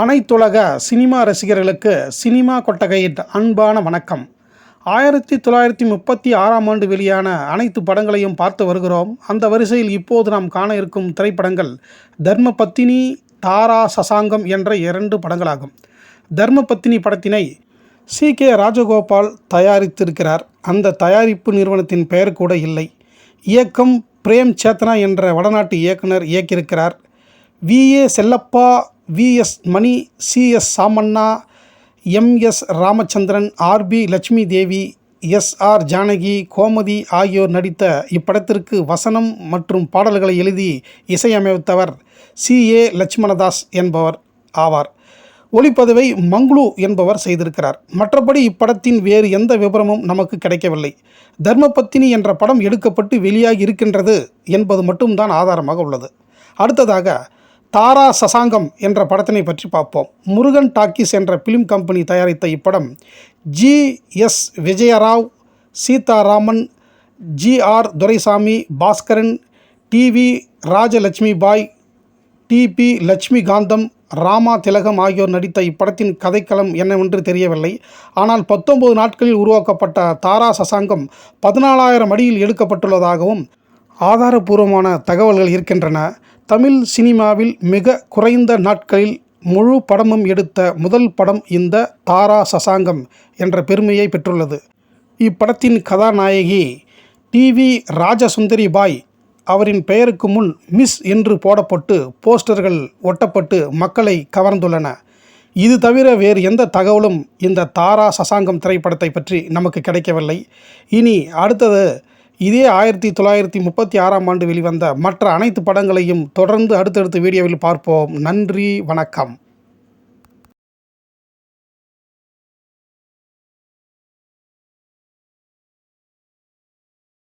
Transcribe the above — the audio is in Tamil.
அனைத்துலக சினிமா ரசிகர்களுக்கு சினிமா கொட்டகையின் அன்பான வணக்கம். 1936ஆம் ஆண்டு வெளியான அனைத்து படங்களையும் பார்த்து வருகிறோம். அந்த வரிசையில் இப்போது நாம் காண இருக்கும் திரைப்படங்கள் தர்மபத்தினி, தாரா சசாங்கம் என்ற 2 படங்களாகும். தர்மபத்தினி படத்தினை சி.கே. ராஜகோபால் தயாரித்திருக்கிறார். அந்த தயாரிப்பு நிறுவனத்தின் பெயர் கூட இல்லை. இயக்கம் பிரேம் சேத்னா என்ற வடநாட்டு இயக்குனர் இயக்கியிருக்கிறார். வி.ஏ. செல்லப்பா, வி.எஸ். மணி, சி.எஸ். Samanna, MS. Ramachandran, RP. Lakshmi Devi, SR. Janaki, Gomathi ஆகியோர் நடித்த இப்படத்திற்கு வசனம் மற்றும் பாடல்களை எழுதி இசையமைத்தவர் சி.ஏ. லட்சுமணதாஸ் என்பவர் ஆவார். ஒளிப்பதிவை மங்களு என்பவர் செய்திருக்கிறார். மற்றபடி இப்படத்தின் வேறு எந்த விபரமும் நமக்கு கிடைக்கவில்லை. தர்மபத்தினி என்ற படம் எடுக்கப்பட்டு வெளியாகி இருக்கின்றது என்பது மட்டும்தான் ஆதாரமாக உள்ளது. அடுத்ததாக தாரா சசாங்கம் என்ற படத்தினை பற்றி பார்ப்போம். முருகன் டாக்கீஸ் என்ற பிலிம் கம்பெனி தயாரித்த இப்படம் G S. Vijayarao, Seetharaman, G R. Duraisamy, Bhaskaran, T V. Rajalakshmibai, T P. Lakshmikantham, Rama Thilakam ஆகியோர் நடித்த இப்படத்தின் கதைக்களம் என்னவென்று தெரியவில்லை. ஆனால் 19 நாட்களில் உருவாக்கப்பட்ட தாரா சசாங்கம் 14,000 அடியில் எடுக்கப்பட்டுள்ளதாகவும் ஆதாரபூர்வமான தகவல்கள் இருக்கின்றன. தமிழ் சினிமாவில் மிக குறைந்த நாட்களில் முழு படமும் எடுத்த முதல் படம் இந்த தாரா சசாங்கம் என்ற பெருமையை பெற்றுள்ளது. இப்படத்தின் கதாநாயகி டி.வி. ராஜசுந்தரிபாய். அவரின் பெயருக்கு முன் மிஸ் என்று போடப்பட்டு போஸ்டர்கள் ஒட்டப்பட்டு மக்களை கவர்ந்துள்ளன. இது தவிர வேறு எந்த தகவலும் இந்த தாரா சசாங்கம் திரைப்படத்தை பற்றி நமக்கு கிடைக்கவில்லை. இனி அடுத்தது இதே 1936ஆம் ஆண்டு வெளிவந்த மற்ற அனைத்து படங்களையும் தொடர்ந்து அடுத்தடுத்த வீடியோவில் பார்ப்போம். நன்றி, வணக்கம்.